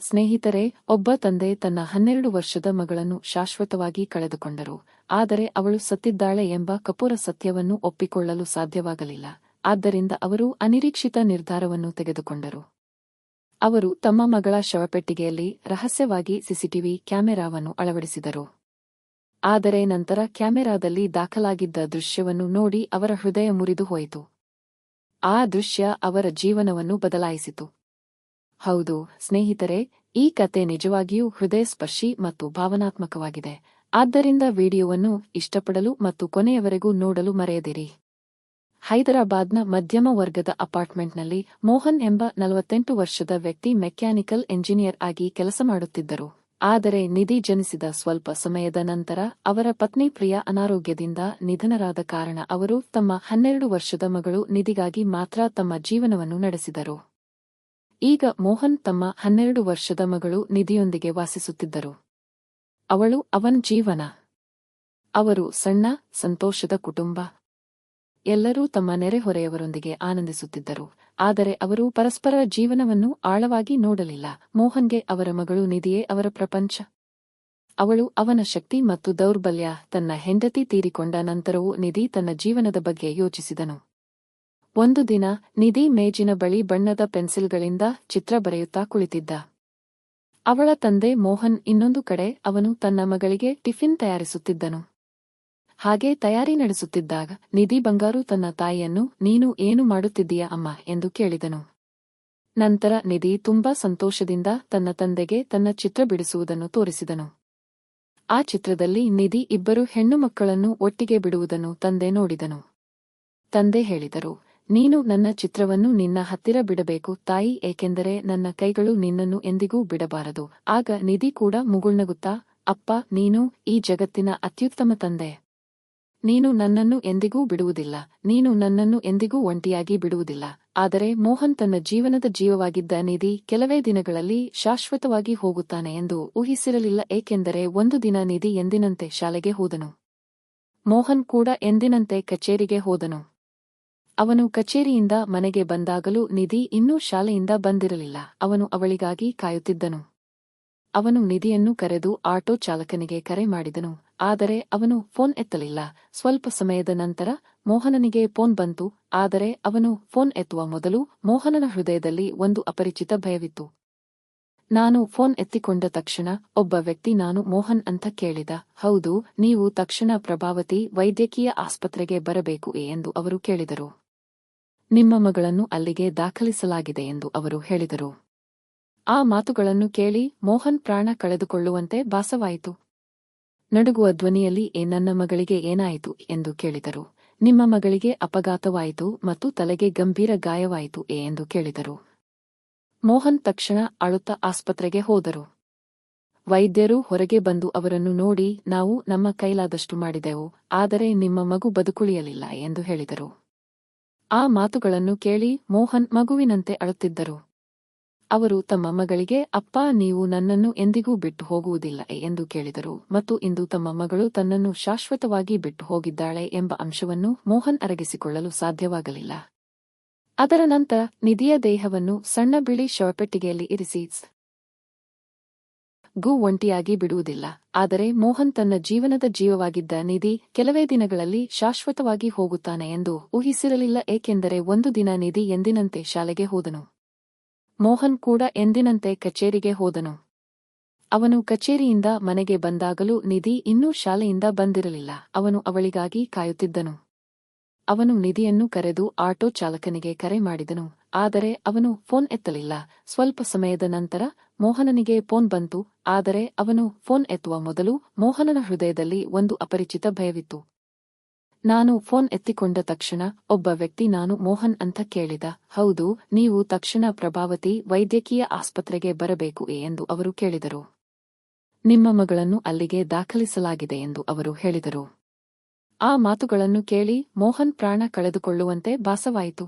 ಸ್ನೇಹಿತರೆ, ಒಬ್ಬ ತಂದೆ ತನ್ನ 12 ವರ್ಷದ ಮಗಳನ್ನು ಶಾಶ್ವತವಾಗಿ ಕಳೆದುಕೊಂಡರು. ಆದರೆ ಅವಳು ಸತ್ತಿದ್ದಾಳೆ ಎಂಬ ಕಪೋರ ಸತ್ಯವನ್ನು ಒಪ್ಪಿಕೊಳ್ಳಲು ಸಾಧ್ಯವಾಗಲಿಲ್ಲ. ಆದ್ದರಿಂದ ಅವರು ಅನಿರೀಕ್ಷಿತ ನಿರ್ಧಾರವನ್ನು ತೆಗೆದುಕೊಂಡರು. ಅವರು ತಮ್ಮ ಮಗಳ ಶವಪೆಟ್ಟಿಗೆಯಲ್ಲಿ ರಹಸ್ಯವಾಗಿ ಸಿಸಿಟಿವಿ ಕ್ಯಾಮೆರಾವನ್ನು ಅಳವಡಿಸಿದರು. ಆದರೆ ನಂತರ ಕ್ಯಾಮೆರಾದಲ್ಲಿ ದಾಖಲಾಗಿದ್ದ ದೃಶ್ಯವನ್ನು ನೋಡಿ ಅವರ ಹೃದಯ ಮುರಿದು ಹೋಯಿತು. ಆ ದೃಶ್ಯ ಅವರ ಜೀವನವನ್ನು ಬದಲಾಯಿಸಿತು. ಹೌದು ಸ್ನೇಹಿತರೆ, ಈ ಕತೆ ನಿಜವಾಗಿಯೂ ಹೃದಯಸ್ಪರ್ಶಿ ಮತ್ತು ಭಾವನಾತ್ಮಕವಾಗಿದೆ. ಆದ್ದರಿಂದ ವಿಡಿಯೋವನ್ನು ಇಷ್ಟಪಡಲು ಮತ್ತು ಕೊನೆಯವರೆಗೂ ನೋಡಲು ಮರೆಯದಿರಿ. ಹೈದರಾಬಾದ್ನ ಮಧ್ಯಮ ವರ್ಗದ ಅಪಾರ್ಟ್ಮೆಂಟ್ನಲ್ಲಿ ಮೋಹನ್ ಎಂಬ 48 ವರ್ಷದ ವ್ಯಕ್ತಿ ಮೆಕ್ಯಾನಿಕಲ್ ಎಂಜಿನಿಯರ್ ಆಗಿ ಕೆಲಸ ಮಾಡುತ್ತಿದ್ದರು. ಆದರೆ ನಿಧಿ ಜನಿಸಿದ ಸ್ವಲ್ಪ ಸಮಯದ ನಂತರ ಅವರ ಪತ್ನಿ ಪ್ರಿಯಾ ಅನಾರೋಗ್ಯದಿಂದ ನಿಧನರಾದ ಕಾರಣ ಅವರು ತಮ್ಮ 12 ವರ್ಷದ ಮಗಳು ನಿಧಿಗಾಗಿ ಮಾತ್ರ ತಮ್ಮ ಜೀವನವನ್ನು ನಡೆಸಿದರು. ಈಗ ಮೋಹನ್ ತಮ್ಮ 12 ವರ್ಷದ ಮಗಳು ನಿಧಿಯೊಂದಿಗೆ ವಾಸಿಸುತ್ತಿದ್ದರು. ಅವಳು ಅವನ ಜೀವನ. ಅವರು ಸಣ್ಣ, ಸಂತೋಷದ ಕುಟುಂಬ. ಎಲ್ಲರೂ ತಮ್ಮ ನೆರೆಹೊರೆಯವರೊಂದಿಗೆ ಆನಂದಿಸುತ್ತಿದ್ದರು. ಆದರೆ ಅವರು ಪರಸ್ಪರ ಜೀವನವನ್ನು ಆಳವಾಗಿ ನೋಡಲಿಲ್ಲ. ಮೋಹನ್ಗೆ ಅವರ ಮಗಳು ನಿಧಿಯೇ ಅವರ ಪ್ರಪಂಚ. ಅವಳು ಅವನ ಶಕ್ತಿ ಮತ್ತು ದೌರ್ಬಲ್ಯ. ತನ್ನ ಹೆಂಡತಿ ತೀರಿಕೊಂಡ ನಂತರವೂ ನಿಧಿ ತನ್ನ ಜೀವನದ ಬಗ್ಗೆ ಯೋಚಿಸಿದನು. ಒಂದು ದಿನ ನಿಧಿ ಮೇಜಿನ ಬಳಿ ಬಣ್ಣದ ಪೆನ್ಸಿಲ್ಗಳಿಂದ ಚಿತ್ರ ಬರೆಯುತ್ತಾ ಕುಳಿತಿದ್ದ. ಅವಳ ತಂದೆ ಮೋಹನ್ ಇನ್ನೊಂದು ಕಡೆ ಅವನು ತನ್ನ ಮಗಳಿಗೆ ಟಿಫಿನ್ ತಯಾರಿಸುತ್ತಿದ್ದನು. ಹಾಗೆ ತಯಾರಿ ನಡೆಸುತ್ತಿದ್ದಾಗ ನಿಧಿ ಬಂಗಾರು ತನ್ನ ತಾಯಿಯನ್ನು, ನೀನು ಏನು ಮಾಡುತ್ತಿದ್ದೀಯಾ ಅಮ್ಮ ಎಂದು ಕೇಳಿದನು. ನಂತರ ನಿಧಿ ತುಂಬಾ ಸಂತೋಷದಿಂದ ತನ್ನ ತಂದೆಗೆ ತನ್ನ ಚಿತ್ರ ಬಿಡಿಸುವುದನ್ನು ತೋರಿಸಿದನು. ಆ ಚಿತ್ರದಲ್ಲಿ ನಿಧಿ ಇಬ್ಬರು ಹೆಣ್ಣು ಮಕ್ಕಳನ್ನು ಒಟ್ಟಿಗೆ ಬಿಡುವುದನ್ನು ತಂದೆ ನೋಡಿದನು. ತಂದೆ ಹೇಳಿದರು, ನೀನು ನನ್ನ ಚಿತ್ರವನ್ನು ನಿನ್ನ ಹತ್ತಿರ ಬಿಡಬೇಕು ತಾಯಿ, ಏಕೆಂದರೆ ನನ್ನ ಕೈಗಳು ನಿನ್ನನ್ನು ಎಂದಿಗೂ ಬಿಡಬಾರದು. ಆಗ ನಿಧಿ ಕೂಡ ಮುಗುಳ್ನಗುತ್ತಾ, ಅಪ್ಪ, ನೀನು ಈ ಜಗತ್ತಿನ ಅತ್ಯುತ್ತಮ ತಂದೆ. ನೀನು ನನ್ನನ್ನು ಎಂದಿಗೂ ಬಿಡುವುದಿಲ್ಲ. ನೀನು ನನ್ನನ್ನು ಎಂದಿಗೂ ಒಂಟಿಯಾಗಿ ಬಿಡುವುದಿಲ್ಲ. ಆದರೆ ಮೋಹನ್ ತನ್ನ ಜೀವನದ ಜೀವವಾಗಿದ್ದ ನಿಧಿ ಕೆಲವೇ ದಿನಗಳಲ್ಲಿ ಶಾಶ್ವತವಾಗಿ ಹೋಗುತ್ತಾನೆ ಎಂದು ಊಹಿಸಿರಲಿಲ್ಲ. ಏಕೆಂದರೆ ಒಂದು ದಿನ ನಿಧಿ ಎಂದಿನಂತೆ ಶಾಲೆಗೆ ಹೋದನು. ಮೋಹನ್ ಕೂಡ ಎಂದಿನಂತೆ ಕಚೇರಿಗೆ ಹೋದನು. ಅವನು ಕಚೇರಿಯಿಂದ ಮನೆಗೆ ಬಂದಾಗಲೂ ನಿಧಿ ಇನ್ನೂ ಶಾಲೆಯಿಂದ ಬಂದಿರಲಿಲ್ಲ. ಅವನು ಅವಳಿಗಾಗಿ ಕಾಯುತ್ತಿದ್ದನು. ಅವನು ನಿಧಿಯನ್ನು ಕರೆದು ಆಟೋ ಚಾಲಕನಿಗೆ ಕರೆ ಮಾಡಿದನು. ಆದರೆ ಅವನು ಫೋನ್ ಎತ್ತಲಿಲ್ಲ. ಸ್ವಲ್ಪ ಸಮಯದ ನಂತರ ಮೋಹನನಿಗೆ ಫೋನ್ ಬಂತು. ಆದರೆ ಅವನು ಫೋನ್ ಎತ್ತುವ ಮೊದಲು ಮೋಹನನ ಹೃದಯದಲ್ಲಿ ಒಂದು ಅಪರಿಚಿತ ಭಯವಿತ್ತು. ನಾನು ಫೋನ್ ಎತ್ತಿಕೊಂಡ ತಕ್ಷಣ ಒಬ್ಬ ವ್ಯಕ್ತಿ ನಾನು ಮೋಹನ್ ಅಂತ ಕೇಳಿದ. ಹೌದು, ನೀವು ತಕ್ಷಣ ಪ್ರಭಾವತಿ ವೈದ್ಯಕೀಯ ಆಸ್ಪತ್ರೆಗೆ ಬರಬೇಕು ಎಂದು ಅವರು ಕೇಳಿದರು. ನಿಮ್ಮ ಮಗಳನ್ನು ಅಲ್ಲಿಗೆ ದಾಖಲಿಸಲಾಗಿದೆ ಎಂದು ಅವರು ಹೇಳಿದರು. ಆ ಮಾತುಗಳನ್ನು ಕೇಳಿ ಮೋಹನ್ ಪ್ರಾಣ ಕಳೆದುಕೊಳ್ಳುವಂತೆ ಭಾಸವಾಯಿತು. ನಡುಗುವ ಧ್ವನಿಯಲ್ಲಿ ನನ್ನ ಮಗಳಿಗೆ ಏನಾಯಿತು ಎಂದು ಕೇಳಿದರು. ನಿಮ್ಮ ಮಗಳಿಗೆ ಅಪಘಾತವಾಯಿತು ಮತ್ತು ತಲೆಗೆ ಗಂಭೀರ ಗಾಯವಾಯಿತು ಎಂದು ಕೇಳಿದರು. ಮೋಹನ್ ತಕ್ಷಣ ಅಳುತ್ತಾ ಆಸ್ಪತ್ರೆಗೆ ಹೋದರು. ವೈದ್ಯರು ಹೊರಗೆ ಬಂದು ಅವರನ್ನು ನೋಡಿ, ನಾವು ನಮ್ಮ ಕೈಲಾದಷ್ಟು ಮಾಡಿದೆವು, ಆದರೆ ನಿಮ್ಮ ಮಗು ಬದುಕುಳಿಯಲಿಲ್ಲ ಎಂದು ಹೇಳಿದರು. ಆ ಮಾತುಗಳನ್ನು ಕೇಳಿ ಮೋಹನ್ ಮಗುವಿನಂತೆ ಅಳುತ್ತಿದ್ದರು. ಅವರು ತಮ್ಮ ಮಗಳಿಗೆ, ಅಪ್ಪ, ನೀವು ನನ್ನನ್ನು ಎಂದಿಗೂ ಬಿಟ್ಟು ಹೋಗುವುದಿಲ್ಲ ಎಂದು ಕೇಳಿದರು. ಮತ್ತು ಇಂದು ತಮ್ಮ ಮಗಳು ತನ್ನನ್ನು ಶಾಶ್ವತವಾಗಿ ಬಿಟ್ಟು ಹೋಗಿದ್ದಾಳೆ ಎಂಬ ಅಂಶವನ್ನು ಮೋಹನ್ ಅರಗಿಸಿಕೊಳ್ಳಲು ಸಾಧ್ಯವಾಗಲಿಲ್ಲ. ಅದರ ನಂತರ ನಿಧಿಯ ದೇಹವನ್ನು ಸಣ್ಣ ಬಿಳಿ ಶವಪೆಟ್ಟಿಗೆಯಲ್ಲಿ ಇರಿಸಿ ಒಂಟಿಯಾಗಿ ಬಿಡುವುದಿಲ್ಲ. ಆದರೆ ಮೋಹನ್ ತನ್ನ ಜೀವನದ ಜೀವವಾಗಿದ್ದ ನಿಧಿ ಕೆಲವೇ ದಿನಗಳಲ್ಲಿ ಶಾಶ್ವತವಾಗಿ ಹೋಗುತ್ತಾನೆ ಎಂದು ಊಹಿಸಿರಲಿಲ್ಲ. ಏಕೆಂದರೆ ಒಂದು ದಿನ ನಿಧಿ ಎಂದಿನಂತೆ ಶಾಲೆಗೆ ಹೋದನು. ಮೋಹನ್ ಕೂಡ ಎಂದಿನಂತೆ ಕಚೇರಿಗೆ ಹೋದನು. ಅವನು ಕಚೇರಿಯಿಂದ ಮನೆಗೆ ಬಂದಾಗಲೂ ನಿಧಿ ಇನ್ನೂ ಶಾಲೆಯಿಂದ ಬಂದಿರಲಿಲ್ಲ. ಅವನು ಅವಳಿಗಾಗಿ ಕಾಯುತ್ತಿದ್ದನು. ಅವನು ನಿಧಿಯನ್ನು ಕರೆದು ಆಟೋ ಚಾಲಕನಿಗೆ ಕರೆ ಮಾಡಿದನು. ಆದರೆ ಅವನು ಫೋನ್ ಎತ್ತಲಿಲ್ಲ. ಸ್ವಲ್ಪ ಸಮಯದ ನಂತರ ಮೋಹನನಿಗೆ ಫೋನ್ ಬಂತು. ಆದರೆ ಅವನು ಫೋನ್ ಎತ್ತುವ ಮೊದಲು ಮೋಹನನ ಹೃದಯದಲ್ಲಿ ಒಂದು ಅಪರಿಚಿತ ಭಯವಿತ್ತು. ನಾನು ಫೋನ್ ಎತ್ತಿಕೊಂಡ ತಕ್ಷಣ ಒಬ್ಬ ವ್ಯಕ್ತಿ ನಾನು ಮೋಹನ್ ಅಂತ ಕೇಳಿದ. ಹೌದು, ನೀವು ತಕ್ಷಣ ಪ್ರಭಾವತಿ ವೈದ್ಯಕೀಯ ಆಸ್ಪತ್ರೆಗೆ ಬರಬೇಕು ಎಂದು ಅವರು ಕೇಳಿದರು. ನಿಮ್ಮ ಮಗಳನ್ನು ಅಲ್ಲಿಗೆ ದಾಖಲಿಸಲಾಗಿದೆ ಎಂದು ಅವರು ಹೇಳಿದರು. ಆ ಮಾತುಗಳನ್ನು ಕೇಳಿ ಮೋಹನ್ ಪ್ರಾಣ ಕಳೆದುಕೊಳ್ಳುವಂತೆ ಭಾಸವಾಯಿತು.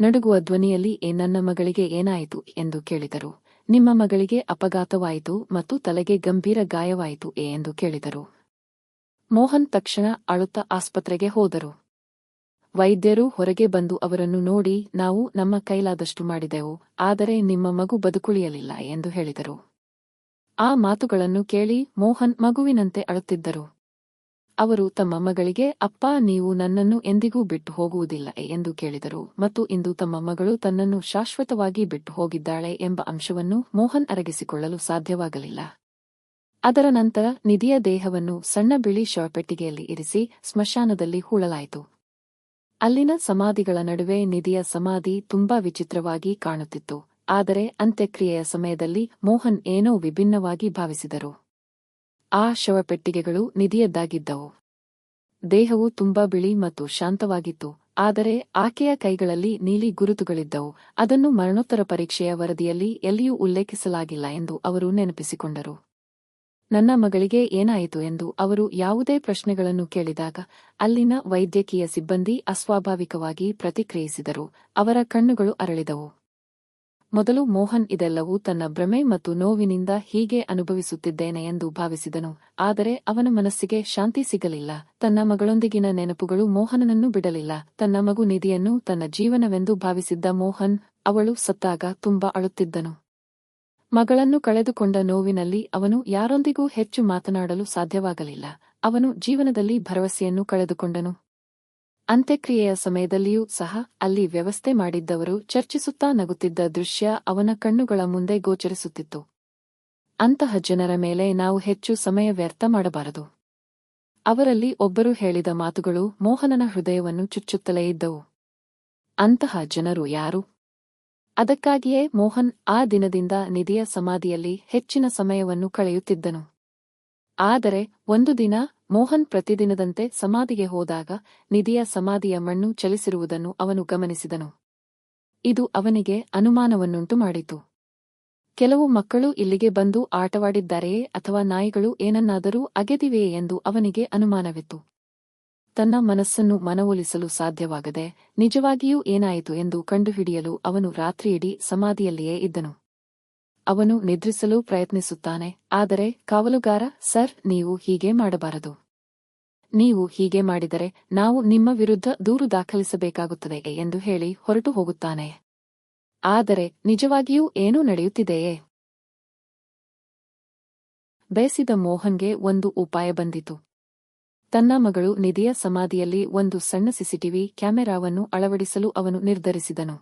ನಡುಗುವ ಧ್ವನಿಯಲ್ಲಿ ನನ್ನ ಮಗಳಿಗೆ ಏನಾಯಿತು ಎಂದು ಕೇಳಿದರು. ನಿಮ್ಮ ಮಗಳಿಗೆ ಅಪಘಾತವಾಯಿತು ಮತ್ತು ತಲೆಗೆ ಗಂಭೀರ ಗಾಯವಾಯಿತು ಎಂದು ಕೇಳಿದರು. ಮೋಹನ್ ತಕ್ಷಣ ಅಳುತ್ತಾ ಆಸ್ಪತ್ರೆಗೆ ಹೋದರು. ವೈದ್ಯರು ಹೊರಗೆ ಬಂದು ಅವರನ್ನು ನೋಡಿ, ನಾವು ನಮ್ಮ ಕೈಲಾದಷ್ಟು ಮಾಡಿದೆವು, ಆದರೆ ನಿಮ್ಮ ಮಗು ಬದುಕುಳಿಯಲಿಲ್ಲ ಎಂದು ಹೇಳಿದರು. ಆ ಮಾತುಗಳನ್ನು ಕೇಳಿ ಮೋಹನ್ ಮಗುವಿನಂತೆ ಅಳುತ್ತಿದ್ದರು. ಅವರು ತಮ್ಮ ಮಗಳಿಗೆ, ಅಪ್ಪಾ, ನೀವು ನನ್ನನ್ನು ಎಂದಿಗೂ ಬಿಟ್ಟು ಹೋಗುವುದಿಲ್ಲ ಎಂದು ಕೇಳಿದರು ಮತ್ತು ಇಂದು ತಮ್ಮ ಮಗಳು ತನ್ನನ್ನು ಶಾಶ್ವತವಾಗಿ ಬಿಟ್ಟು ಹೋಗಿದ್ದಾಳೆ ಎಂಬ ಅಂಶವನ್ನು ಮೋಹನ್ ಅರಗಿಸಿಕೊಳ್ಳಲು ಸಾಧ್ಯವಾಗಲಿಲ್ಲ. ಅದರ ನಂತರ ನಿಧಿಯ ದೇಹವನ್ನು ಸಣ್ಣ ಬಿಳಿ ಶವಪೆಟ್ಟಿಗೆಯಲ್ಲಿ ಇರಿಸಿ ಸ್ಮಶಾನದಲ್ಲಿ ಹೂಳಲಾಯಿತು. ಅಲ್ಲಿನ ಸಮಾಧಿಗಳ ನಡುವೆ ನಿಧಿಯ ಸಮಾಧಿ ತುಂಬಾ ವಿಚಿತ್ರವಾಗಿ ಕಾಣುತ್ತಿತ್ತು. ಆದರೆ ಅಂತ್ಯಕ್ರಿಯೆಯ ಸಮಯದಲ್ಲಿ ಮೋಹನ್ ಏನೋ ವಿಭಿನ್ನವಾಗಿ ಭಾವಿಸಿದರು. ಆ ಶವಪೆಟ್ಟಿಗೆಗಳು ನಿಧಿಯದ್ದಾಗಿದ್ದವು. ದೇಹವು ತುಂಬಾ ಬಿಳಿ ಮತ್ತು ಶಾಂತವಾಗಿತ್ತು, ಆದರೆ ಆಕೆಯ ಕೈಗಳಲ್ಲಿ ನೀಲಿ ಗುರುತುಗಳಿದ್ದವು. ಅದನ್ನು ಮರಣೋತ್ತರ ಪರೀಕ್ಷೆಯ ವರದಿಯಲ್ಲಿ ಎಲ್ಲಿಯೂ ಉಲ್ಲೇಖಿಸಲಾಗಿಲ್ಲ ಎಂದು ಅವರು ನೆನಪಿಸಿಕೊಂಡರು. ನನ್ನ ಮಗಳಿಗೆ ಏನಾಯಿತು ಎಂದು ಅವರು ಯಾವುದೇ ಪ್ರಶ್ನೆಗಳನ್ನು ಕೇಳಿದಾಗ ಅಲ್ಲಿನ ವೈದ್ಯಕೀಯ ಸಿಬ್ಬಂದಿ ಅಸ್ವಾಭಾವಿಕವಾಗಿ ಪ್ರತಿಕ್ರಿಯಿಸಿದರು. ಅವರ ಕಣ್ಣುಗಳು ಅರಳಿದವು. ಮೊದಲು ಮೋಹನ್ ಇದೆಲ್ಲವೂ ತನ್ನ ಭ್ರಮೆ ಮತ್ತು ನೋವಿನಿಂದ ಹೀಗೆ ಅನುಭವಿಸುತ್ತಿದ್ದೇನೆ ಎಂದು ಭಾವಿಸಿದನು. ಆದರೆ ಅವನ ಮನಸ್ಸಿಗೆ ಶಾಂತಿ ಸಿಗಲಿಲ್ಲ. ತನ್ನ ಮಗಳೊಂದಿಗಿನ ನೆನಪುಗಳು ಮೋಹನನನ್ನು ಬಿಡಲಿಲ್ಲ. ತನ್ನ ಮಗು ನಿಧಿಯನ್ನು ತನ್ನ ಜೀವನವೆಂದು ಭಾವಿಸಿದ್ದ ಮೋಹನ್ ಅವಳು ಸತ್ತಾಗ ತುಂಬಾ ಅಳುತ್ತಿದ್ದನು. ಮಗಳನ್ನು ಕಳೆದುಕೊಂಡ ನೋವಿನಲ್ಲಿ ಅವನು ಯಾರೊಂದಿಗೂ ಹೆಚ್ಚು ಮಾತನಾಡಲು ಸಾಧ್ಯವಾಗಲಿಲ್ಲ. ಅವನು ಜೀವನದಲ್ಲಿ ಭರವಸೆಯನ್ನು ಕಳೆದುಕೊಂಡನು. ಅಂತ್ಯಕ್ರಿಯೆಯ ಸಮಯದಲ್ಲಿಯೂ ಸಹ ಅಲ್ಲಿ ವ್ಯವಸ್ಥೆ ಮಾಡಿದ್ದವರು ಚರ್ಚಿಸುತ್ತಾ ನಗುತ್ತಿದ್ದ ದೃಶ್ಯ ಅವನ ಕಣ್ಣುಗಳ ಮುಂದೆ ಗೋಚರಿಸುತ್ತಿತ್ತು. ಅಂತಹ ಜನರ ಮೇಲೆ ನಾವು ಹೆಚ್ಚು ಸಮಯ ವ್ಯರ್ಥ ಮಾಡಬಾರದು. ಅವರಲ್ಲಿ ಒಬ್ಬರು ಹೇಳಿದ ಮಾತುಗಳು ಮೋಹನನ ಹೃದಯವನ್ನು ಚುಚ್ಚುತ್ತಲೇ ಇದ್ದವು. ಅಂತಹ ಜನರು ಯಾರು? ಅದಕ್ಕಾಗಿಯೇ ಮೋಹನ್ ಆ ದಿನದಿಂದ ನಿಧಿಯ ಸಮಾಧಿಯಲ್ಲಿ ಹೆಚ್ಚಿನ ಸಮಯವನ್ನು ಕಳೆಯುತ್ತಿದ್ದನು. ಆದರೆ ಒಂದು ದಿನ ಮೋಹನ್ ಪ್ರತಿದಿನದಂತೆ ಸಮಾಧಿಗೆ ಹೋದಾಗ ನಿಧಿಯ ಸಮಾಧಿಯ ಮಣ್ಣು ಚಲಿಸಿರುವುದನ್ನು ಅವನು ಗಮನಿಸಿದನು. ಇದು ಅವನಿಗೆ ಅನುಮಾನವನ್ನುಂಟು ಮಾಡಿತು. ಕೆಲವು ಮಕ್ಕಳು ಇಲ್ಲಿಗೆ ಬಂದು ಆಟವಾಡಿದ್ದಾರೆಯೇ ಅಥವಾ ನಾಯಿಗಳು ಏನನ್ನಾದರೂ ಅಗೆದಿವೆಯೇ ಎಂದು ಅವನಿಗೆ ಅನುಮಾನವಿತ್ತು. ತನ್ನ ಮನಸ್ಸನ್ನು ಮನವೊಲಿಸಲು ಸಾಧ್ಯವಾಗದೆ ನಿಜವಾಗಿಯೂ ಏನಾಯಿತು ಎಂದು ಕಂಡುಹಿಡಿಯಲು ಅವನು ರಾತ್ರಿಯಿಡೀ ಸಮಾಧಿಯಲ್ಲಿಯೇ ಇದ್ದನು. ಅವನು ನಿದ್ರಿಸಲು ಪ್ರಯತ್ನಿಸುತ್ತಾನೆ. ಆದರೆ ಕಾವಲುಗಾರ, ಸರ್, ನೀವು ಹೀಗೆ ಮಾಡಬಾರದು. ನೀವು ಹೀಗೆ ಮಾಡಿದರೆ ನಾವು ನಿಮ್ಮ ವಿರುದ್ಧ ದೂರು ದಾಖಲಿಸಬೇಕಾಗುತ್ತದೆ ಎಂದು ಹೇಳಿ ಹೊರಟು ಹೋಗುತ್ತಾನೆ. ಆದರೆ ನಿಜವಾಗಿಯೂ ಏನೂ ನಡೆಯುತ್ತಿದೆಯೇ? ಬೇಸಿದ ಮೋಹನ್ಗೆ ಒಂದು ಉಪಾಯ ಬಂದಿತು. ತನ್ನ ಮಗಳು ನಿಧಿಯ ಸಮಾಧಿಯಲ್ಲಿ ಒಂದು ಸಣ್ಣ ಸಿಸಿಟಿವಿ ಕ್ಯಾಮೆರಾವನ್ನು ಅಳವಡಿಸಲು ಅವನು ನಿರ್ಧರಿಸಿದನು.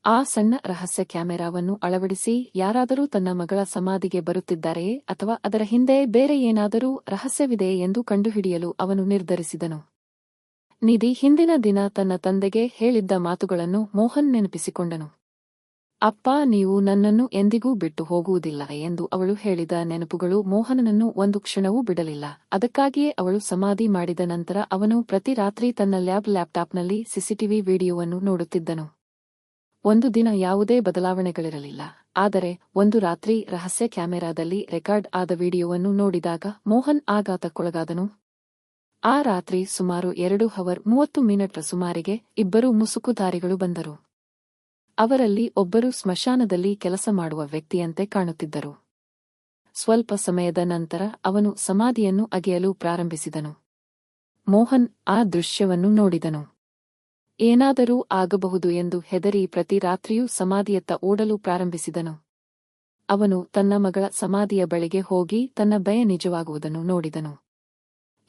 ಆ ಸಣ್ಣ ರಹಸ್ಯ ಕ್ಯಾಮೆರಾವನ್ನು ಅಳವಡಿಸಿ ಯಾರಾದರೂ ತನ್ನ ಮಗಳ ಸಮಾಧಿಗೆ ಬರುತ್ತಿದ್ದಾರೆಯೇ ಅಥವಾ ಅದರ ಹಿಂದೆ ಬೇರೆ ಏನಾದರೂ ರಹಸ್ಯವಿದೆಯೇ ಎಂದು ಕಂಡುಹಿಡಿಯಲು ಅವನು ನಿರ್ಧರಿಸಿದನು. ನಿಧಿ ಹಿಂದಿನ ದಿನ ತನ್ನ ತಂದೆಗೆ ಹೇಳಿದ್ದ ಮಾತುಗಳನ್ನು ಮೋಹನ್ ನೆನಪಿಸಿಕೊಂಡನು. ಅಪ್ಪಾ, ನೀವು ನನ್ನನ್ನು ಎಂದಿಗೂ ಬಿಟ್ಟು ಹೋಗುವುದಿಲ್ಲ ಎಂದು ಅವಳು ಹೇಳಿದ ನೆನಪುಗಳು ಮೋಹನನನ್ನು ಒಂದು ಕ್ಷಣವೂ ಬಿಡಲಿಲ್ಲ. ಅದಕ್ಕಾಗಿಯೇ ಅವಳು ಸಮಾಧಿ ಮಾಡಿದ ನಂತರ ಅವನು ಪ್ರತಿ ರಾತ್ರಿ ತನ್ನ ಲ್ಯಾಪ್ಟಾಪ್ನಲ್ಲಿ ಸಿಸಿಟಿವಿ ವಿಡಿಯೋವನ್ನು ನೋಡುತ್ತಿದ್ದನು. ಒಂದು ದಿನ ಯಾವುದೇ ಬದಲಾವಣೆಗಳಿರಲಿಲ್ಲ. ಆದರೆ ಒಂದು ರಾತ್ರಿ ರಹಸ್ಯ ಕ್ಯಾಮೆರಾದಲ್ಲಿ ರೆಕಾರ್ಡ್ ಆದ ವಿಡಿಯೋವನ್ನು ನೋಡಿದಾಗ ಮೋಹನ್ ಆಘಾತಕ್ಕೊಳಗಾದನು. ಆ ರಾತ್ರಿ ಸುಮಾರು 2:30 ಸುಮಾರಿಗೆ ಇಬ್ಬರು ಮುಸುಕುಧಾರಿಗಳು ಬಂದರು. ಅವರಲ್ಲಿ ಒಬ್ಬರು ಸ್ಮಶಾನದಲ್ಲಿ ಕೆಲಸ ಮಾಡುವ ವ್ಯಕ್ತಿಯಂತೆ ಕಾಣುತ್ತಿದ್ದರು. ಸ್ವಲ್ಪ ಸಮಯದ ನಂತರ ಅವನು ಸಮಾಧಿಯನ್ನು ಅಗೆಯಲು ಪ್ರಾರಂಭಿಸಿದನು. ಮೋಹನ್ ಆ ದೃಶ್ಯವನ್ನು ನೋಡಿದನು. ಏನಾದರೂ ಆಗಬಹುದು ಎಂದು ಹೆದರಿ ಪ್ರತಿ ರಾತ್ರಿಯೂ ಸಮಾಧಿಯತ್ತ ಓಡಲು ಪ್ರಾರಂಭಿಸಿದನು. ಅವನು ತನ್ನ ಮಗಳ ಸಮಾಧಿಯ ಬಳಿಗೆ ಹೋಗಿ ತನ್ನ ಭಯ ನಿಜವಾಗುವುದನ್ನು ನೋಡಿದನು.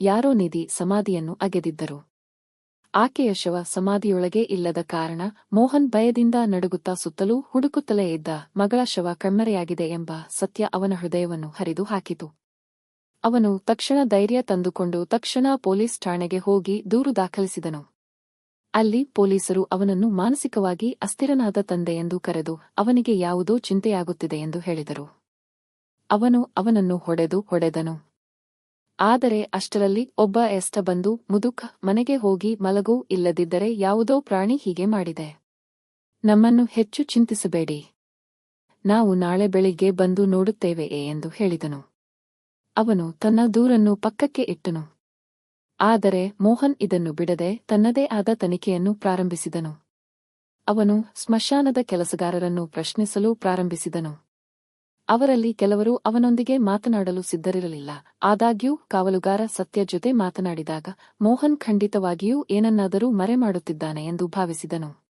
ಯಾರೋ ನಿಧಿ ಸಮಾಧಿಯನ್ನು ಅಗೆದಿದ್ದರು. ಆಕೆಯ ಶವ ಸಮಾಧಿಯೊಳಗೆ ಇಲ್ಲದ ಕಾರಣ ಮೋಹನ್ ಭಯದಿಂದ ನಡುಗುತ್ತಾ ಸುತ್ತಲೂ ಹುಡುಕುತ್ತಲೇ ಇದ್ದ. ಮಗಳ ಶವ ಕಣ್ಮರೆಯಾಗಿದೆ ಎಂಬ ಸತ್ಯ ಅವನ ಹೃದಯವನ್ನು ಹರಿದು ಹಾಕಿತು. ಅವನು ತಕ್ಷಣ ಧೈರ್ಯ ತಂದುಕೊಂಡು ತಕ್ಷಣ ಪೊಲೀಸ್ ಠಾಣೆಗೆ ಹೋಗಿ ದೂರು ದಾಖಲಿಸಿದನು. ಅಲ್ಲಿ ಪೊಲೀಸರು ಅವನನ್ನು ಮಾನಸಿಕವಾಗಿ ಅಸ್ಥಿರನಾದ ತಂದೆಯೆಂದು ಕರೆದು ಅವನಿಗೆ ಯಾವುದೋ ಚಿಂತೆಯಾಗುತ್ತಿದೆ ಎಂದು ಹೇಳಿದರು. ಅವನು ಅವನನ್ನು ಹೊಡೆದನು. ಆದರೆ ಅಷ್ಟರಲ್ಲಿ ಒಬ್ಬ ಎಸ್ಟ ಬಂದು, ಮುದುಕ, ಮನೆಗೆ ಹೋಗಿ ಮಲಗು, ಇಲ್ಲದಿದ್ದರೆ ಯಾವುದೋ ಪ್ರಾಣಿ ಹೀಗೆ ಮಾಡಿದೆ. ನಮ್ಮನ್ನು ಹೆಚ್ಚು ಚಿಂತಿಸಬೇಡಿ. ನಾವು ನಾಳೆ ಬೆಳಿಗ್ಗೆ ಬಂದು ನೋಡುತ್ತೇವೆಯೇ ಎಂದು ಹೇಳಿದನು. ಅವನು ತನ್ನ ದೂರನ್ನು ಪಕ್ಕಕ್ಕೆ ಇಟ್ಟನು. ಆದರೆ ಮೋಹನ್ ಇದನ್ನು ಬಿಡದೆ ತನ್ನದೇ ಆದ ತನಿಖೆಯನ್ನು ಪ್ರಾರಂಭಿಸಿದನು. ಅವನು ಸ್ಮಶಾನದ ಕೆಲಸಗಾರರನ್ನು ಪ್ರಶ್ನಿಸಲು ಪ್ರಾರಂಭಿಸಿದನು. ಅವರಲ್ಲಿ ಕೆಲವರು ಅವನೊಂದಿಗೆ ಮಾತನಾಡಲು ಸಿದ್ಧರಿರಲಿಲ್ಲ. ಆದಾಗ್ಯೂ ಕಾವಲುಗಾರ ಸತ್ಯ ಜೊತೆ ಮಾತನಾಡಿದಾಗ ಮೋಹನ್ ಖಂಡಿತವಾಗಿಯೂ ಏನನ್ನಾದರೂ ಮರೆಮಾಡುತ್ತಿದ್ದಾನೆ ಎಂದು ಭಾವಿಸಿದನು.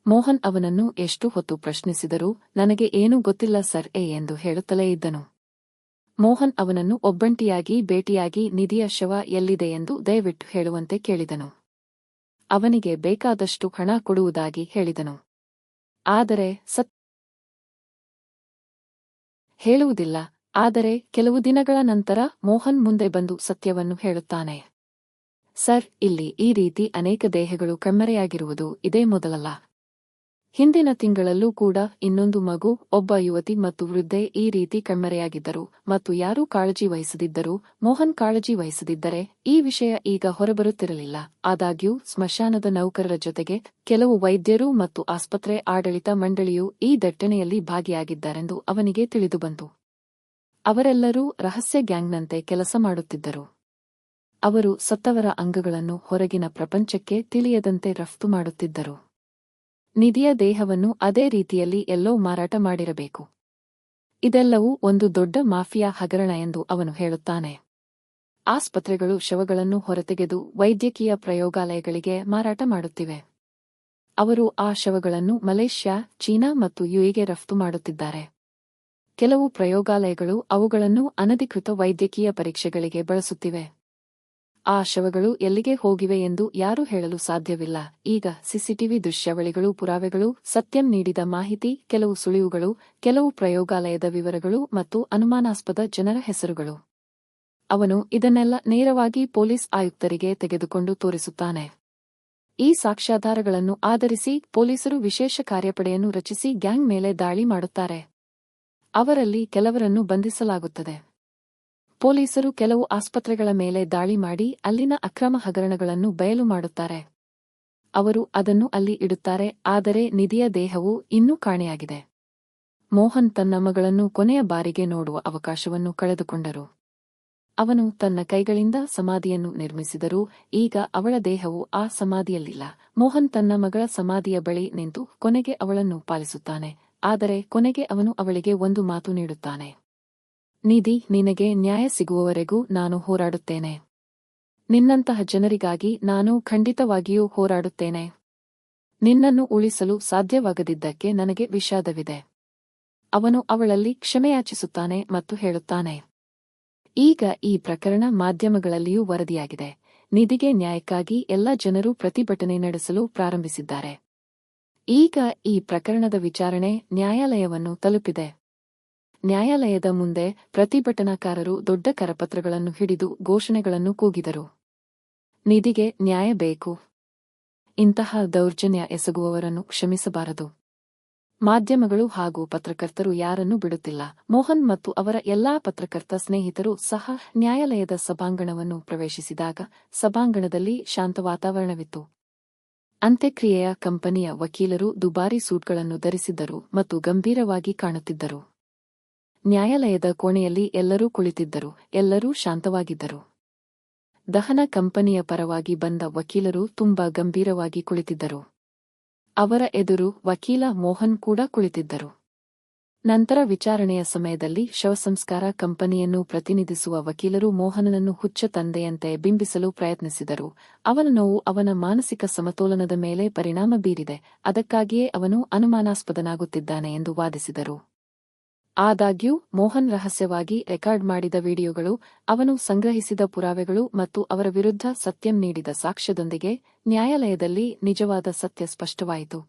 ಮೋಹನ್ ಅವನನ್ನು ಎಷ್ಟು ಹೊತ್ತು ಪ್ರಶ್ನಿಸಿದರೂ ನನಗೆ ಏನೂ ಗೊತ್ತಿಲ್ಲ ಸರ್ ಎಂದು ಹೇಳುತ್ತಲೇ ಇದ್ದನು. ಮೋಹನ್ ಅವನನ್ನು ಒಬ್ಬಂಟಿಯಾಗಿ ಭೇಟಿಯಾಗಿ ನಿಧಿಯ ಶವ ಎಲ್ಲಿದೆ ಎಂದು ದಯವಿಟ್ಟು ಹೇಳುವಂತೆ ಕೇಳಿದನು. ಅವನಿಗೆ ಬೇಕಾದಷ್ಟು ಹಣ ಕೊಡುವುದಾಗಿ ಹೇಳಿದನು. ಆದರೆ ಹೇಳುವುದಿಲ್ಲ. ಆದರೆ ಕೆಲವು ದಿನಗಳ ನಂತರ ಮೋಹನ್ ಮುಂದೆ ಬಂದು ಸತ್ಯವನ್ನು ಹೇಳುತ್ತಾನೆ. ಸರ್, ಇಲ್ಲಿ ಈ ರೀತಿ ಅನೇಕ ದೇಹಗಳು ಕಣ್ಮರೆಯಾಗಿರುವುದು ಇದೇ ಮೊದಲಲ್ಲ. ಹಿಂದಿನ ತಿಂಗಳಲ್ಲೂ ಕೂಡ ಇನ್ನೊಂದು ಮಗು, ಒಬ್ಬ ಯುವತಿ ಮತ್ತು ವೃದ್ಧೆ ಈ ರೀತಿ ಕಣ್ಮರೆಯಾಗಿದ್ದರು ಮತ್ತು ಯಾರೂ ಕಾಳಜಿ ವಹಿಸದಿದ್ದರು. ಮೋಹನ್ ಕಾಳಜಿ ವಹಿಸದಿದ್ದರೆ ಈ ವಿಷಯ ಈಗ ಹೊರಬರುತ್ತಿರಲಿಲ್ಲ. ಆದಾಗ್ಯೂ ಸ್ಮಶಾನದ ನೌಕರರ ಜೊತೆಗೆ ಕೆಲವು ವೈದ್ಯರು ಮತ್ತು ಆಸ್ಪತ್ರೆ ಆಡಳಿತ ಮಂಡಳಿಯು ಈ ದಟ್ಟಣೆಯಲ್ಲಿ ಭಾಗಿಯಾಗಿದ್ದಾರೆಂದು ಅವನಿಗೆ ತಿಳಿದುಬಂತು. ಅವರೆಲ್ಲರೂ ರಹಸ್ಯ ಗ್ಯಾಂಗ್ನಂತೆ ಕೆಲಸ ಮಾಡುತ್ತಿದ್ದರು. ಅವರು ಸತ್ತವರ ಅಂಗಗಳನ್ನು ಹೊರಗಿನ ಪ್ರಪಂಚಕ್ಕೆ ತಿಳಿಯದಂತೆ ರಫ್ತು ಮಾಡುತ್ತಿದ್ದರು. ನಿಧಿಯ ದೇಹವನ್ನು ಅದೇ ರೀತಿಯಲ್ಲಿ ಎಲ್ಲೋ ಮಾರಾಟ ಮಾಡಿರಬೇಕು. ಇದೆಲ್ಲವೂ ಒಂದು ದೊಡ್ಡ ಮಾಫಿಯಾ ಹಗರಣ ಎಂದು ಅವನು ಹೇಳುತ್ತಾನೆ. ಆಸ್ಪತ್ರೆಗಳು ಶವಗಳನ್ನು ಹೊರತೆಗೆದು ವೈದ್ಯಕೀಯ ಪ್ರಯೋಗಾಲಯಗಳಿಗೆ ಮಾರಾಟ ಮಾಡುತ್ತಿವೆ. ಅವರು ಆ ಶವಗಳನ್ನು ಮಲೇಷ್ಯಾ, ಚೀನಾ ಮತ್ತು ಯುಎಗೆ ರಫ್ತು ಮಾಡುತ್ತಿದ್ದಾರೆ. ಕೆಲವು ಪ್ರಯೋಗಾಲಯಗಳು ಅವುಗಳನ್ನು ಅನಧಿಕೃತ ವೈದ್ಯಕೀಯ ಪರೀಕ್ಷೆಗಳಿಗೆ ಬಳಸುತ್ತಿವೆ. ಆ ಶವಗಳು ಎಲ್ಲಿಗೆ ಹೋಗಿವೆ ಎಂದು ಯಾರೂ ಹೇಳಲು ಸಾಧ್ಯವಿಲ್ಲ. ಈಗ ಸಿಸಿಟಿವಿ ದೃಶ್ಯಾವಳಿಗಳು, ಪುರಾವೆಗಳು, ಸತ್ಯಂ ನೀಡಿದ ಮಾಹಿತಿ, ಕೆಲವು ಸುಳಿವುಗಳು, ಕೆಲವು ಪ್ರಯೋಗಾಲಯದ ವಿವರಗಳು ಮತ್ತು ಅನುಮಾನಾಸ್ಪದ ಜನರ ಹೆಸರುಗಳು. ಅವನು ಇದನ್ನೆಲ್ಲ ನೇರವಾಗಿ ಪೊಲೀಸ್ ಆಯುಕ್ತರಿಗೆ ತೆಗೆದುಕೊಂಡು ತೋರಿಸುತ್ತಾನೆ. ಈ ಸಾಕ್ಷ್ಯಾಧಾರಗಳನ್ನು ಆಧರಿಸಿ ಪೊಲೀಸರು ವಿಶೇಷ ಕಾರ್ಯಪಡೆಯನ್ನು ರಚಿಸಿ ಗ್ಯಾಂಗ್ ಮೇಲೆ ದಾಳಿ ಮಾಡುತ್ತಾರೆ. ಅವರಲ್ಲಿ ಕೆಲವರನ್ನು ಬಂಧಿಸಲಾಗುತ್ತದೆ. ಪೊಲೀಸರು ಕೆಲವು ಆಸ್ಪತ್ರೆಗಳ ಮೇಲೆ ದಾಳಿ ಮಾಡಿ ಅಲ್ಲಿನ ಅಕ್ರಮ ಹಗರಣಗಳನ್ನು ಬಯಲು ಮಾಡುತ್ತಾರೆ. ಅವರು ಅದನ್ನು ಅಲ್ಲಿ ಇಡುತ್ತಾರೆ. ಆದರೆ ನಿಧಿಯ ದೇಹವು ಇನ್ನೂ ಕಾಣೆಯಾಗಿದೆ. ಮೋಹನ್ ತನ್ನ ಮಗಳನ್ನು ಕೊನೆಯ ಬಾರಿಗೆ ನೋಡುವ ಅವಕಾಶವನ್ನು ಕಳೆದುಕೊಂಡರು. ಅವನು ತನ್ನ ಕೈಗಳಿಂದ ಸಮಾಧಿಯನ್ನು ನಿರ್ಮಿಸಿದರೂ ಈಗ ಅವಳ ದೇಹವು ಆ ಸಮಾಧಿಯಲ್ಲಿಲ್ಲ. ಮೋಹನ್ ತನ್ನ ಮಗಳ ಸಮಾಧಿಯ ಬಳಿ ನಿಂತು ಕೊನೆಗೆ ಅವಳನ್ನು ಪಾಲಿಸುತ್ತಾನೆ. ಆದರೆ ಕೊನೆಗೆ ಅವನು ಅವಳಿಗೆ ಒಂದು ಮಾತು ನೀಡುತ್ತಾನೆ. ನಿಧಿ, ನಿನಗೆ ನ್ಯಾಯ ಸಿಗುವವರೆಗೂ ನಾನು ಹೋರಾಡುತ್ತೇನೆ. ನಿನ್ನಂತಹ ಜನರಿಗಾಗಿ ನಾನು ಖಂಡಿತವಾಗಿಯೂ ಹೋರಾಡುತ್ತೇನೆ. ನಿನ್ನನ್ನು ಉಳಿಸಲು ಸಾಧ್ಯವಾಗದಿದ್ದಕ್ಕೆ ನನಗೆ ವಿಷಾದವಿದೆ. ಅವನು ಅವಳಲ್ಲಿ ಕ್ಷಮೆಯಾಚಿಸುತ್ತಾನೆ ಮತ್ತು ಹೇಳುತ್ತಾನೆ. ಈಗ ಈ ಪ್ರಕರಣ ಮಾಧ್ಯಮಗಳಲ್ಲಿಯೂ ವರದಿಯಾಗಿದೆ. ನಿಧಿಗೆ ನ್ಯಾಯಕ್ಕಾಗಿ ಎಲ್ಲ ಜನರು ಪ್ರತಿಭಟನೆ ನಡೆಸಲು ಪ್ರಾರಂಭಿಸಿದ್ದಾರೆ. ಈಗ ಈ ಪ್ರಕರಣದ ವಿಚಾರಣೆ ನ್ಯಾಯಾಲಯವನ್ನು ತಲುಪಿದೆ. ನ್ಯಾಯಾಲಯದ ಮುಂದೆ ಪ್ರತಿಭಟನಾಕಾರರು ದೊಡ್ಡ ಕರಪತ್ರಗಳನ್ನು ಹಿಡಿದು ಘೋಷಣೆಗಳನ್ನು ಕೂಗಿದರು. ನಿಧಿಗೆ ನ್ಯಾಯ ಬೇಕು. ಇಂತಹ ದೌರ್ಜನ್ಯ ಎಸಗುವವರನ್ನು ಕ್ಷಮಿಸಬಾರದು. ಮಾಧ್ಯಮಗಳು ಹಾಗೂ ಪತ್ರಕರ್ತರು ಯಾರನ್ನೂ ಬಿಡುತ್ತಿಲ್ಲ. ಮೋಹನ್ ಮತ್ತು ಅವರ ಎಲ್ಲಾ ಪತ್ರಕರ್ತ ಸ್ನೇಹಿತರು ಸಹ ನ್ಯಾಯಾಲಯದ ಸಭಾಂಗಣವನ್ನು ಪ್ರವೇಶಿಸಿದಾಗ ಸಭಾಂಗಣದಲ್ಲಿ ಶಾಂತ ವಾತಾವರಣವಿತ್ತು. ಅಂತ್ಯಕ್ರಿಯೆಯ ಕಂಪನಿಯ ವಕೀಲರು ದುಬಾರಿ ಸೂಟ್ಗಳನ್ನು ಧರಿಸಿದ್ದರು ಮತ್ತು ಗಂಭೀರವಾಗಿ ಕಾಣುತ್ತಿದ್ದರು. ನ್ಯಾಯಾಲಯದ ಕೋಣೆಯಲ್ಲಿ ಎಲ್ಲರೂ ಕುಳಿತಿದ್ದರು. ಎಲ್ಲರೂ ಶಾಂತವಾಗಿದ್ದರು. ದಹನ ಕಂಪನಿಯ ಪರವಾಗಿ ಬಂದ ವಕೀಲರು ತುಂಬಾ ಗಂಭೀರವಾಗಿ ಕುಳಿತಿದ್ದರು. ಅವರ ಎದುರು ವಕೀಲ ಮೋಹನ್ ಕೂಡ ಕುಳಿತಿದ್ದರು. ನಂತರ ವಿಚಾರಣೆಯ ಸಮಯದಲ್ಲಿ ಶವಸಂಸ್ಕಾರ ಕಂಪನಿಯನ್ನು ಪ್ರತಿನಿಧಿಸುವ ವಕೀಲರು ಮೋಹನನನ್ನು ಹುಚ್ಚ ತಂದೆಯಂತೆ ಬಿಂಬಿಸಲು ಪ್ರಯತ್ನಿಸಿದರು. ಅವನ ನೋವು ಅವನ ಮಾನಸಿಕ ಸಮತೋಲನದ ಮೇಲೆ ಪರಿಣಾಮ ಬೀರಿದೆ, ಅದಕ್ಕಾಗಿಯೇ ಅವನು ಅನುಮಾನಾಸ್ಪದನಾಗುತ್ತಿದ್ದಾನೆ ಎಂದು ವಾದಿಸಿದರು. ಆದಾಗ್ಯೂ ಮೋಹನ್ ರಹಸ್ಯವಾಗಿ ರೆಕಾರ್ಡ್ ಮಾಡಿದ ವಿಡಿಯೋಗಳು, ಅವನು ಸಂಗ್ರಹಿಸಿದ ಪುರಾವೆಗಳು ಮತ್ತು ಅವರ ವಿರುದ್ಧ ಸತ್ಯಂ ನೀಡಿದ ಸಾಕ್ಷ್ಯದೊಂದಿಗೆ ನ್ಯಾಯಾಲಯದಲ್ಲಿ ನಿಜವಾದ ಸತ್ಯ ಸ್ಪಷ್ಟವಾಯಿತು.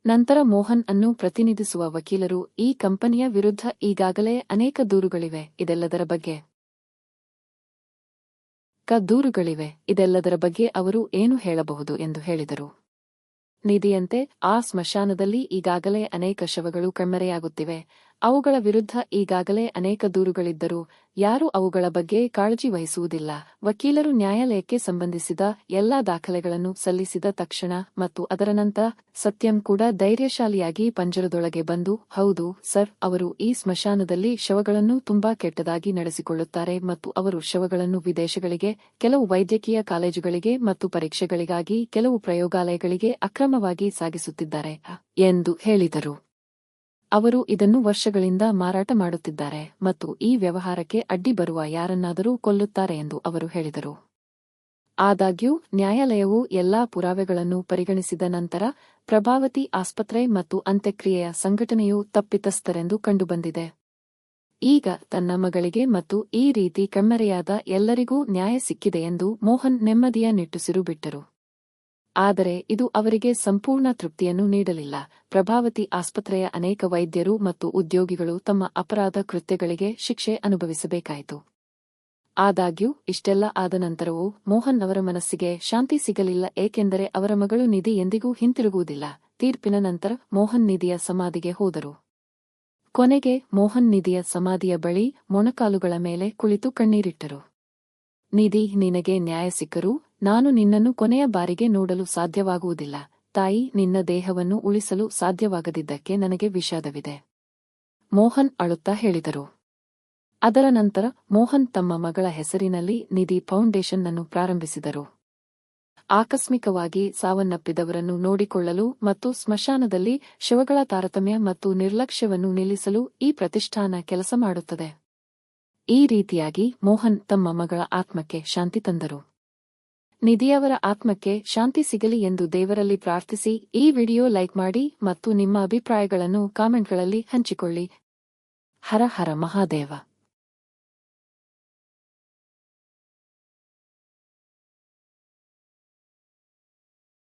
ನಂತರ ಮೋಹನ್ ಅನ್ನು ಪ್ರತಿನಿಧಿಸುವ ವಕೀಲರು, ಈ ಕಂಪನಿಯ ವಿರುದ್ಧ ಈಗಾಗಲೇ ಅನೇಕ ದೂರುಗಳಿವೆ, ಇದೆಲ್ಲದರ ಬಗ್ಗೆ ಅವರು ಏನು ಹೇಳಬಹುದು ಎಂದು ಹೇಳಿದರು. ನಿಧಿಯಂತೆ ಆ ಸ್ಮಶಾನದಲ್ಲಿ ಈಗಾಗಲೇ ಅನೇಕ ಶವಗಳು ಕಣ್ಮರೆಯಾಗುತ್ತಿವೆ. ಅವುಗಳ ವಿರುದ್ಧ ಈಗಾಗಲೇ ಅನೇಕ ದೂರುಗಳಿದ್ದರೂ ಯಾರೂ ಅವುಗಳ ಬಗ್ಗೆ ಕಾಳಜಿ ವಹಿಸುವುದಿಲ್ಲ. ವಕೀಲರು ನ್ಯಾಯಾಲಯಕ್ಕೆ ಸಂಬಂಧಿಸಿದ ಎಲ್ಲಾ ದಾಖಲೆಗಳನ್ನು ಸಲ್ಲಿಸಿದ ತಕ್ಷಣ ಮತ್ತು ಅದರ ನಂತರ ಸತ್ಯಂ ಕೂಡ ಧೈರ್ಯಶಾಲಿಯಾಗಿ ಪಂಜರದೊಳಗೆ ಬಂದು, ಹೌದು ಸರ್, ಅವರು ಈ ಸ್ಮಶಾನದಲ್ಲಿ ಶವಗಳನ್ನು ತುಂಬಾ ಕೆಟ್ಟದಾಗಿ ನಡೆಸಿಕೊಳ್ಳುತ್ತಾರೆ ಮತ್ತು ಅವರು ಶವಗಳನ್ನು ವಿದೇಶಗಳಿಗೆ, ಕೆಲವು ವೈದ್ಯಕೀಯ ಕಾಲೇಜುಗಳಿಗೆ ಮತ್ತು ಪರೀಕ್ಷೆಗಳಿಗಾಗಿ ಕೆಲವು ಪ್ರಯೋಗಾಲಯಗಳಿಗೆ ಅಕ್ರಮವಾಗಿ ಸಾಗಿಸುತ್ತಿದ್ದಾರೆ ಎಂದು ಹೇಳಿದರು. ಅವರು ಇದನ್ನು ವರ್ಷಗಳಿಂದ ಮಾರಾಟ ಮಾಡುತ್ತಿದ್ದಾರೆ ಮತ್ತು ಈ ವ್ಯವಹಾರಕ್ಕೆ ಅಡ್ಡಿ ಬರುವ ಯಾರನ್ನಾದರೂ ಕೊಲ್ಲುತ್ತಾರೆ ಎಂದು ಅವರು ಹೇಳಿದರು. ಆದಾಗ್ಯೂ ನ್ಯಾಯಾಲಯವು ಎಲ್ಲಾ ಪುರಾವೆಗಳನ್ನು ಪರಿಗಣಿಸಿದ ನಂತರ ಪ್ರಭಾವತಿ ಆಸ್ಪತ್ರೆ ಮತ್ತು ಅಂತ್ಯಕ್ರಿಯೆಯ ಸಂಘಟನೆಯು ತಪ್ಪಿತಸ್ಥರೆಂದು ಕಂಡುಬಂದಿದೆ. ಈಗ ತನ್ನ ಮಗಳಿಗೆ ಮತ್ತು ಈ ರೀತಿ ಕಣ್ಮರೆಯಾದ ಎಲ್ಲರಿಗೂ ನ್ಯಾಯ ಸಿಕ್ಕಿದೆ ಎಂದು ಮೋಹನ್ ನೆಮ್ಮದಿಯ ನಿಟ್ಟುಸಿರು ಬಿಟ್ಟರು. ಆದರೆ ಇದು ಅವರಿಗೆ ಸಂಪೂರ್ಣ ತೃಪ್ತಿಯನ್ನು ನೀಡಲಿಲ್ಲ. ಪ್ರಭಾವತಿ ಆಸ್ಪತ್ರೆಯ ಅನೇಕ ವೈದ್ಯರು ಮತ್ತು ಉದ್ಯೋಗಿಗಳು ತಮ್ಮ ಅಪರಾಧ ಕೃತ್ಯಗಳಿಗೆ ಶಿಕ್ಷೆ ಅನುಭವಿಸಬೇಕಾಯಿತು. ಆದಾಗ್ಯೂ ಇಷ್ಟೆಲ್ಲ ಆದ ನಂತರವೂ ಮೋಹನ್ ಅವರ ಮನಸ್ಸಿಗೆ ಶಾಂತಿ ಸಿಗಲಿಲ್ಲ, ಏಕೆಂದರೆ ಅವರ ಮಗಳು ನಿಧಿ ಎಂದಿಗೂ ಹಿಂತಿರುಗುವುದಿಲ್ಲ. ತೀರ್ಪಿನ ನಂತರ ಮೋಹನ್ ನಿಧಿಯ ಸಮಾಧಿಗೆ ಹೋದರು. ಕೊನೆಗೆ ಮೋಹನ್ ನಿಧಿಯ ಸಮಾಧಿಯ ಬಳಿ ಮೊಣಕಾಲುಗಳ ಮೇಲೆ ಕುಳಿತು ಕಣ್ಣೀರಿಟ್ಟರು. ನಿಧಿ, ನಿನಗೆ ನ್ಯಾಯ ಸಿಕ್ಕರೂ ನಾನು ನಿನ್ನನ್ನು ಕೊನೆಯ ಬಾರಿಗೆ ನೋಡಲು ಸಾಧ್ಯವಾಗುವುದಿಲ್ಲ. ತಾಯಿ, ನಿನ್ನ ದೇಹವನ್ನು ಉಳಿಸಲು ಸಾಧ್ಯವಾಗದಿದ್ದಕ್ಕೆ ನನಗೆ ವಿಷಾದವಿದೆ. ಮೋಹನ್ ಅಳುತ್ತಾ ಹೇಳಿದರು. ಅದರ ನಂತರ ಮೋಹನ್ ತಮ್ಮ ಮಗಳ ಹೆಸರಿನಲ್ಲಿ ನಿಧಿ ಫೌಂಡೇಶನ್ ಅನ್ನು ಪ್ರಾರಂಭಿಸಿದರು. ಆಕಸ್ಮಿಕವಾಗಿ ಸಾವನ್ನಪ್ಪಿದವರನ್ನು ನೋಡಿಕೊಳ್ಳಲು ಮತ್ತು ಸ್ಮಶಾನದಲ್ಲಿ ಶವಗಳ ತಾರತಮ್ಯ ಮತ್ತು ನಿರ್ಲಕ್ಷ್ಯವನ್ನು ನಿಲ್ಲಿಸಲು ಈ ಪ್ರತಿಷ್ಠಾನ ಕೆಲಸ ಮಾಡುತ್ತದೆ. ಈ ರೀತಿಯಾಗಿ ಮೋಹನ್ ತಮ್ಮ ಮಗಳ ಆತ್ಮಕ್ಕೆ ಶಾಂತಿ ತಂದರು. ನಿಧಿಯವರ ಆತ್ಮಕ್ಕೆ ಶಾಂತಿ ಸಿಗಲಿ ಎಂದು ದೇವರಲ್ಲಿ ಪ್ರಾರ್ಥಿಸಿ ಈ ವಿಡಿಯೋ ಲೈಕ್ ಮಾಡಿ ಮತ್ತು ನಿಮ್ಮ ಅಭಿಪ್ರಾಯಗಳನ್ನು ಕಾಮೆಂಟ್ಗಳಲ್ಲಿ ಹಂಚಿಕೊಳ್ಳಿ. ಹರ ಹರ ಮಹಾದೇವ.